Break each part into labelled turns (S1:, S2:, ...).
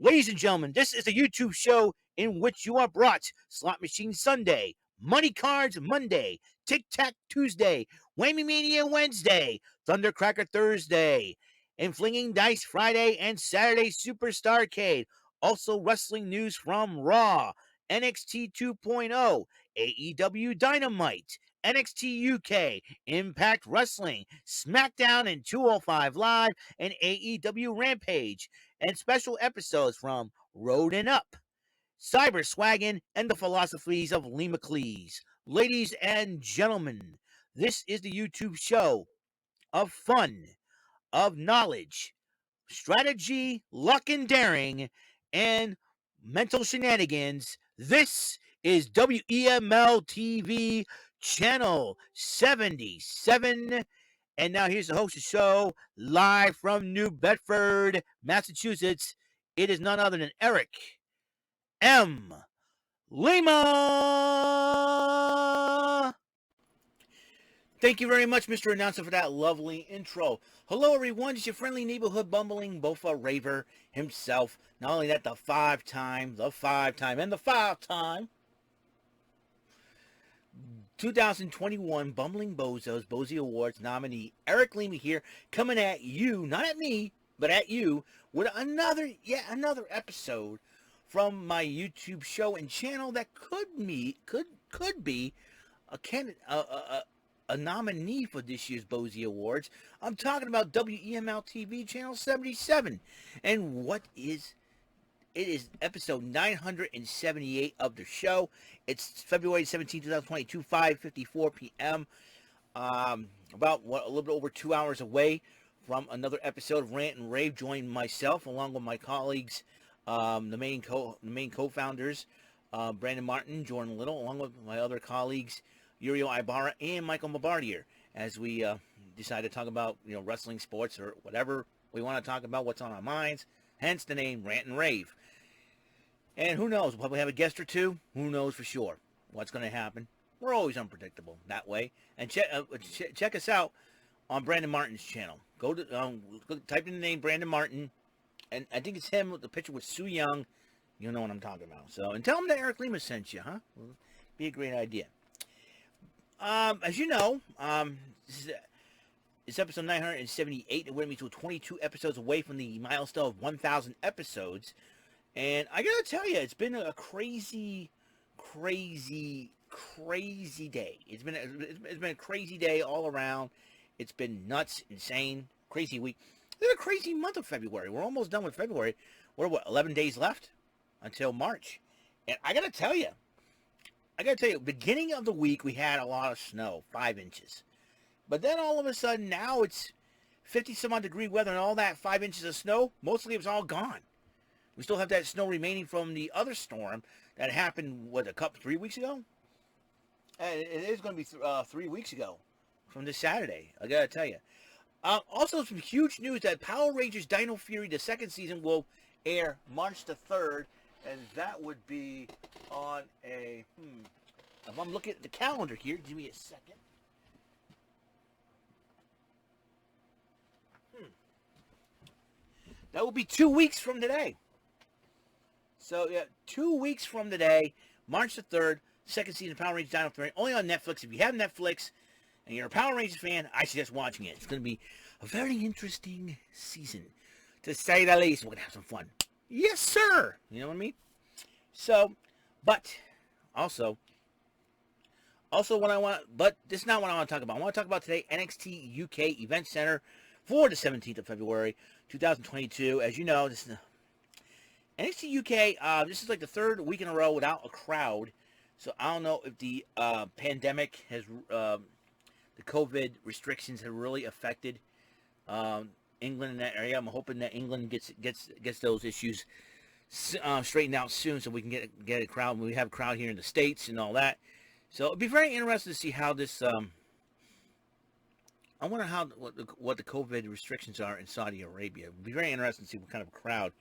S1: Ladies and gentlemen, this is a YouTube show in which you are brought Slot Machine Sunday, Money Cards Monday, Tic Tac Tuesday, Whammy Mania Wednesday, Thundercracker Thursday, and Flinging Dice Friday and Saturday Superstarcade. Also, wrestling news from Raw, NXT 2.0, AEW Dynamite, NXT UK, Impact Wrestling, SmackDown and 205 Live, and AEW Rampage, and special episodes from Road and Up, Cyber Swaggin', and the philosophies of Lee McLeese. Ladies and gentlemen, this is the YouTube show of fun, of knowledge, strategy, luck and daring, and mental shenanigans. This is WEML-TV Channel 77. And now here's the host of the show, live from New Bedford, Massachusetts. It is none other than Eric M. Lima. Thank you very much, Mr. Announcer, for that lovely intro. Hello, everyone. It's your friendly neighborhood bumbling Bofa Raver himself. Not only that, the five-time 2021 Bumbling Bozos Bozy Awards nominee Eric Lima here, coming at you, not at me, but at you, with yet another episode from my YouTube show and channel that could be a candidate, a nominee for this year's Bozy Awards. I'm talking about WEML-TV Channel 77. And it is episode 978 of the show. It's February 17, 2022, 5:54 p.m. A little bit over 2 hours away from another episode of Rant and Rave. Join myself along with my colleagues, the main co-founders, Brandon Martin, Jordan Little, along with my other colleagues, Uriel Ibarra and Michael Mabardier, as we decide to talk about wrestling, sports, or whatever we want to talk about, what's on our minds. Hence the name Rant and Rave. And who knows? We'll probably have a guest or two. Who knows for sure what's going to happen? We're always unpredictable that way. And check us out on Brandon Martin's channel. Go to type in the name Brandon Martin, and I think it's him with the picture with Sue Young. You know what I'm talking about. So, and tell him that Eric Lima sent you, huh? It'll be a great idea. As you know, it's episode 978, and we're going to be 22 episodes away from the milestone of 1,000 episodes. And I gotta tell you, it's been a crazy day. It's been a crazy day all around. It's been nuts, insane, crazy week. It's been a crazy month of February. We're almost done with February. We're 11 days left until March. And I gotta tell you, beginning of the week we had a lot of snow, 5 inches. But then all of a sudden now it's 50 some odd degree weather, and all that 5 inches of snow, mostly it was all gone. We still have that snow remaining from the other storm that happened, 3 weeks ago? It is going to be 3 weeks ago from this Saturday, I gotta tell you. Also, some huge news that Power Rangers Dino Fury, the second season, will air March the 3rd, and that would be on a... If I'm looking at the calendar here, give me a second. That will be 2 weeks from today. So, yeah, 2 weeks from today, March the 3rd, second season of Power Rangers Dino Fury, only on Netflix. If you have Netflix and you're a Power Rangers fan, I suggest watching it. It's going to be a very interesting season, to say the least. We're going to have some fun. Yes, sir! You know what I mean? So, but this is not what I want to talk about. I want to talk about today, NXT UK Event Center for the 17th of February, 2022. As you know, this is NXT UK, this is like the third week in a row without a crowd. So I don't know if the pandemic has, the COVID restrictions have really affected England in that area. I'm hoping that England gets those issues straightened out soon, so we can get a crowd. We have a crowd here in the States and all that. So it'd be very interesting to see how this. I wonder what the COVID restrictions are in Saudi Arabia. It'd be very interesting to see what kind of a crowd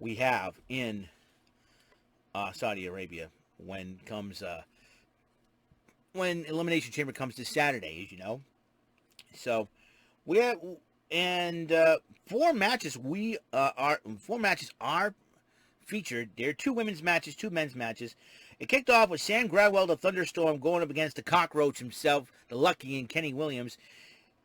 S1: we have in Saudi Arabia when Elimination Chamber comes this Saturday, as you know. So we have 4 matches. Four matches are featured. There are 2 women's matches, 2 men's matches. It kicked off with Sam Gradwell, the Thunderstorm, going up against the Cockroach himself, the Lucky, and Kenny Williams.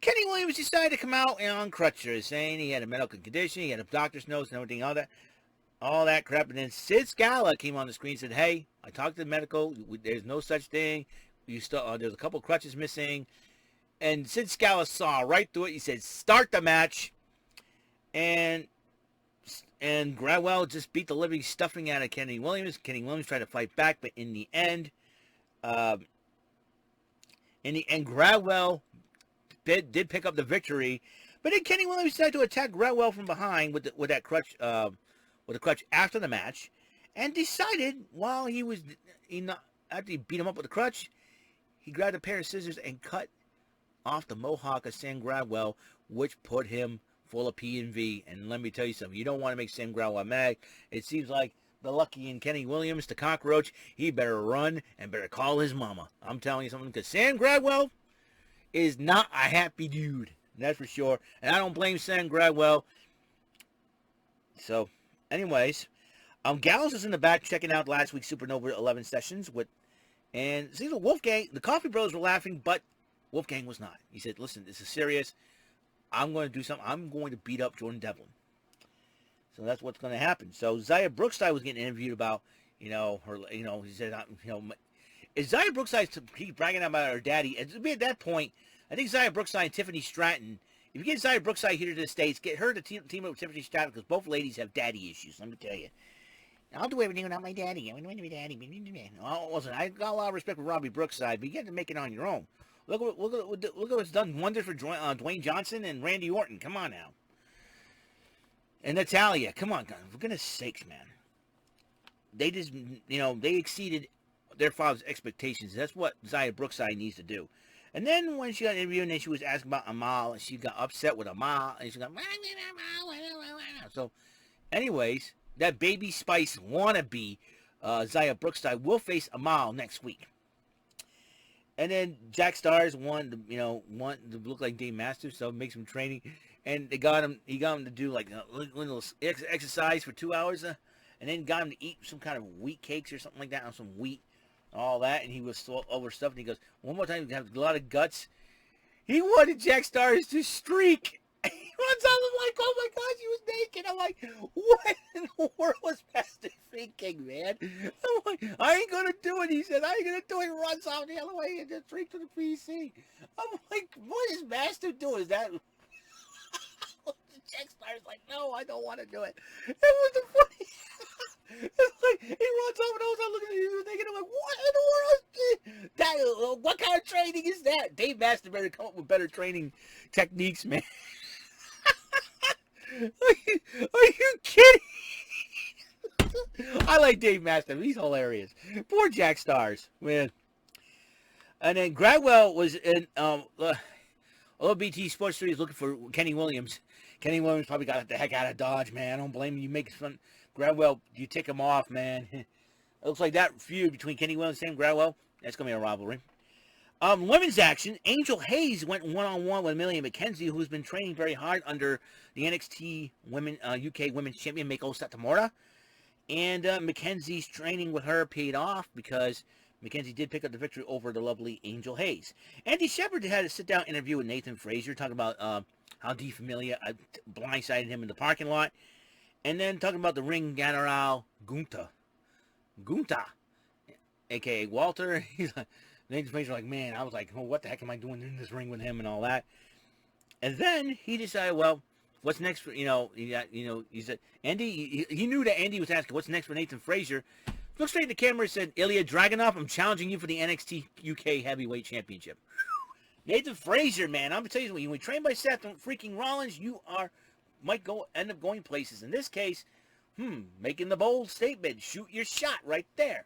S1: Kenny Williams decided to come out on crutches, saying he had a medical condition, he had a doctor's notes and everything, all that crap. And then Sid Scala came on the screen and said, hey, I talked to the medical. There's no such thing. There's a couple crutches missing. And Sid Scala saw right through it. He said, start the match. And Gradwell just beat the living stuffing out of Kenny Williams. Kenny Williams tried to fight back, but in the end, Gradwell did pick up the victory. But then Kenny Williams decided to attack Gradwell from behind with that crutch, with a crutch after the match, and decided while after he beat him up with the crutch, he grabbed a pair of scissors and cut off the mohawk of Sam Gradwell, which put him full of P&V. And let me tell you something, you don't want to make Sam Gradwell mad. It seems like the Lucky and Kenny Williams, the Cockroach, he better run and better call his mama. I'm telling you something, because Sam Gradwell is not a happy dude. That's for sure. And I don't blame Sam Gradwell. So, anyways, Gallus is in the back checking out last week's Supernova 11 sessions and see, the Wolfgang, the Coffee Bros were laughing, but Wolfgang was not. He said, listen, this is serious. I'm going to do something. I'm going to beat up Jordan Devlin. So that's what's going to happen. So Xia Brookside was getting interviewed about, he said, is Xia Brookside keep bragging about her daddy? And at that point, I think Xia Brookside and Tiffany Stratton, if you get Xia Brookside here to the States, get her to team up with Tiffany Stratton, because both ladies have daddy issues, let me tell you. I'll do everything without my daddy. I'm going to be daddy. Well, listen, I got a lot of respect for Robbie Brookside, but you got to make it on your own. Look at what's done wonders for Dwayne Johnson and Randy Orton. Come on now. And Natalia. Come on, for goodness sakes, man. They just, they exceeded their father's expectations. That's what Xia Brookside needs to do. And then when she got interviewed, and then she was asking about Amal, and she got upset with Amal, and she got, so, anyways, that Baby Spice wannabe, Xia Brookside, will face Amal next week. And then Jack Starz wanted to look like Dave Mastiff, so make some training. And he got him to do like a little exercise for 2 hours, and then got him to eat some kind of wheat cakes or something like that, on some wheat, all that. And he was so overstuffed, and he goes, one more time, you have a lot of guts. He wanted Jack Starz to streak. He runs out, I'm like, oh my gosh, he was naked. I'm like, what in the world was Master thinking, man? I'm like, I ain't gonna do it. He said, I ain't gonna do it. He runs out the other way and just straight to the PC. I'm like, what is Master doing? Is that Jack Star's like, no, I don't want to do it. It was the funny. It's like, he runs over and I was looking at you thinking, I'm like, what in the world? That, what kind of training is that? Dave Master better come up with better training techniques, man. Are you kidding? I like Dave Mastiff. He's hilarious. Poor Jack Starz, man. And then Gradwell was in OBT Sports Studios looking for Kenny Williams. Kenny Williams probably got the heck out of Dodge, man. I don't blame you. Make fun. Gradwell, you tick him off, man. It looks like that feud between Kenny Williams and Sam Gradwell, that's going to be a rivalry. Women's action, Angel Hayze went one-on-one with Emilia and McKenzie, who's been training very hard under the NXT UK Women's Champion, Meiko Satomura. And McKenzie's training with her paid off because McKenzie did pick up the victory over the lovely Angel Hayze. Andy Shepard had a sit-down interview with Nathan Frazer, talking about how Die Familie blindsided him in the parking lot. And then talking about the ring general Gunther, a.k.a. Walter. He's like, Nathan Frazer like, man, I was like, oh, what the heck am I doing in this ring with him and all that? And then he decided, well, what's next for, he said, Andy, he knew that Andy was asking, what's next for Nathan Frazer? Looked straight at the camera and said, Ilya Dragunov, I'm challenging you for the NXT UK Heavyweight Championship. Nathan Frazer, man, I'm going to tell you, when you train by Seth freaking Rollins, you might end up going places. In this case, making the bold statement, shoot your shot right there.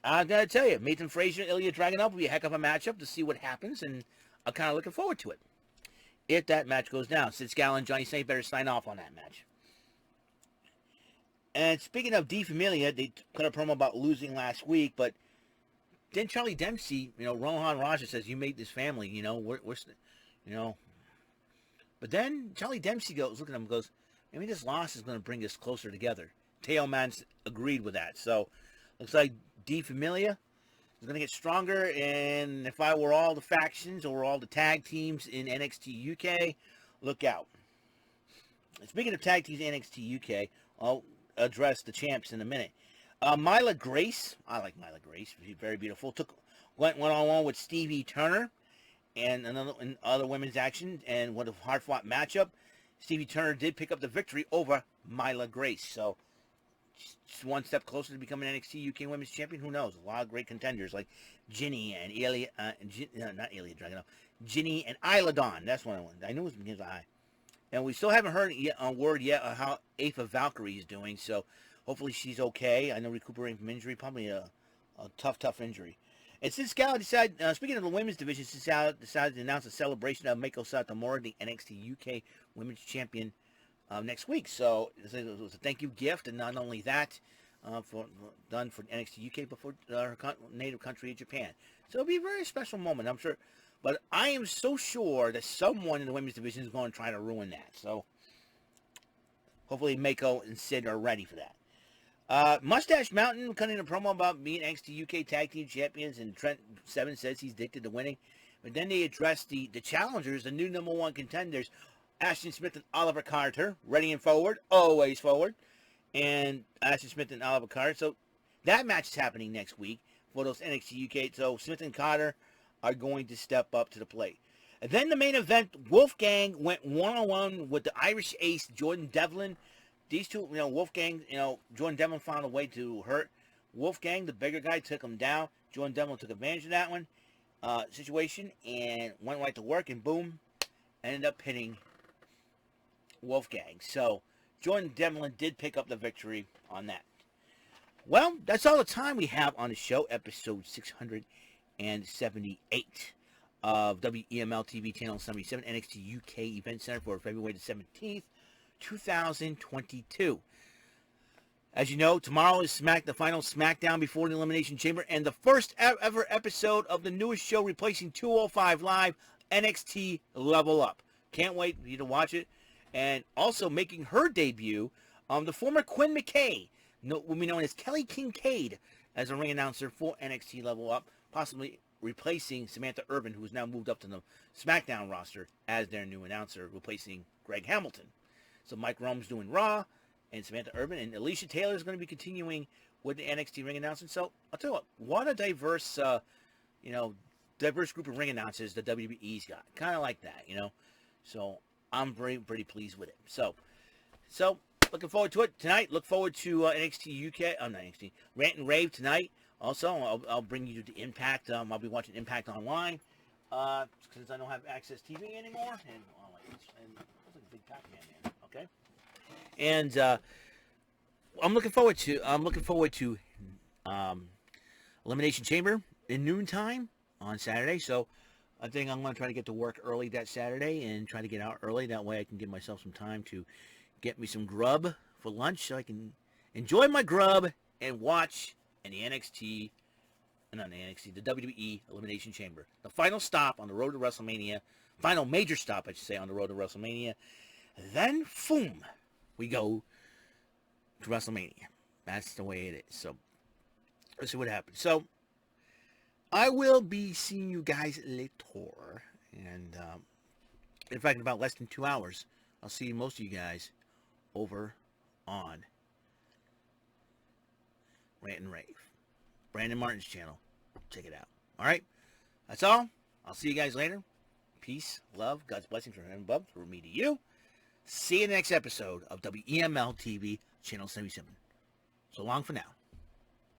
S1: I'm going to tell you, Nathan Frazer and Ilya Dragunov will be a heck of a matchup to see what happens, and I'm kind of looking forward to it. If that match goes down, Sid Scala and Johnny Saint better sign off on that match. And speaking of Die Familie, they cut a promo about losing last week, but then Charlie Dempsey, Rohan Raja says, you made this family, But then Charlie Dempsey looking at him and goes, maybe this loss is going to bring us closer together. tail man agreed with that. So, looks like Die Familie is going to get stronger. And if I were all the factions or all the tag teams in NXT UK, look out. Speaking of tag teams in NXT UK, I'll address the champs in a minute. Myla Grace, I like Myla Grace, she's very beautiful. Went one-on-one with Stevie Turner and other women's action, and what a hard-fought matchup. Stevie Turner did pick up the victory over Myla Grace, so just one step closer to becoming NXT UK Women's Champion. Who knows? A lot of great contenders like Ginny and Ginny and Isla Dawn. That's what I wanted. I knew it was begins with I. And we still haven't heard a word yet on how Ava Valkyrie is doing, so hopefully she's okay. I know recuperating from injury, probably a tough injury. And since Gallus decided, speaking of the women's division, since Gallus decided to announce a celebration of Meiko Satomura, the NXT UK Women's Champion, next week. So it was a thank you gift, and not only that, done for NXT UK, but for her native country of Japan. So it'll be a very special moment, I'm sure. But I am so sure that someone in the women's division is going to try to ruin that. So hopefully Meiko and Sid are ready for that. Moustache Mountain cutting a promo about being NXT UK Tag Team Champions, and Trent Seven says he's addicted to winning. But then they address the challengers, the new number one contenders, Ashton Smith and Oliver Carter, ready and forward, always forward. And Ashton Smith and Oliver Carter. So that match is happening next week for those NXT UK. So Smith and Carter are going to step up to the plate. And then the main event, Wolfgang went one-on-one with the Irish ace, Jordan Devlin. These two, Wolfgang, Jordan Devlin found a way to hurt Wolfgang. The bigger guy took him down. Jordan Devlin took advantage of that situation and went right to work, and boom, ended up hitting Wolfgang. So Jordan Devlin did pick up the victory on that. Well, that's all the time we have on the show, episode 678 of WEML-TV Channel 77, NXT UK Event Center for February the 17th, 2022. As you know, tomorrow is the final SmackDown before the Elimination Chamber, and the first ever episode of the newest show replacing 205 Live, NXT Level Up. Can't wait for you to watch it. And also making her debut, the former Quinn McKay, will be known as Kelly Kincaid, as a ring announcer for NXT Level Up, possibly replacing Samantha Urban, who has now moved up to the SmackDown roster as their new announcer, replacing Greg Hamilton. So Mike Rome's doing Raw, and Samantha Urban, and Alicia Taylor is going to be continuing with the NXT ring announcing. So I'll tell you what a diverse, diverse group of ring announcers the WWE's got. Kind of like that, So I'm pretty pleased with it. So looking forward to it tonight. Look forward to NXT UK. Not NXT. Rant and Rave tonight. Also, I'll bring you to Impact. I'll be watching Impact online since I don't have Access TV anymore. And looks like a big Pac-Man man. Okay. And I'm looking forward to Elimination Chamber in noontime on Saturday. So I think I'm going to try to get to work early that Saturday and try to get out early. That way I can give myself some time to get me some grub for lunch so I can enjoy my grub and watch the WWE Elimination Chamber. The final stop on the road to WrestleMania. Final major stop, I should say, on the road to WrestleMania. Then, boom, we go to WrestleMania. That's the way it is. So, let's see what happens. So, I will be seeing you guys later. And, in fact, in about less than 2 hours, I'll see most of you guys over on Rant and Rave. Brandon Martin's channel. Check it out. All right? That's all. I'll see you guys later. Peace, love, God's blessings from heaven above, from me to you. See you in the next episode of WEML-TV Channel 77. So long for now.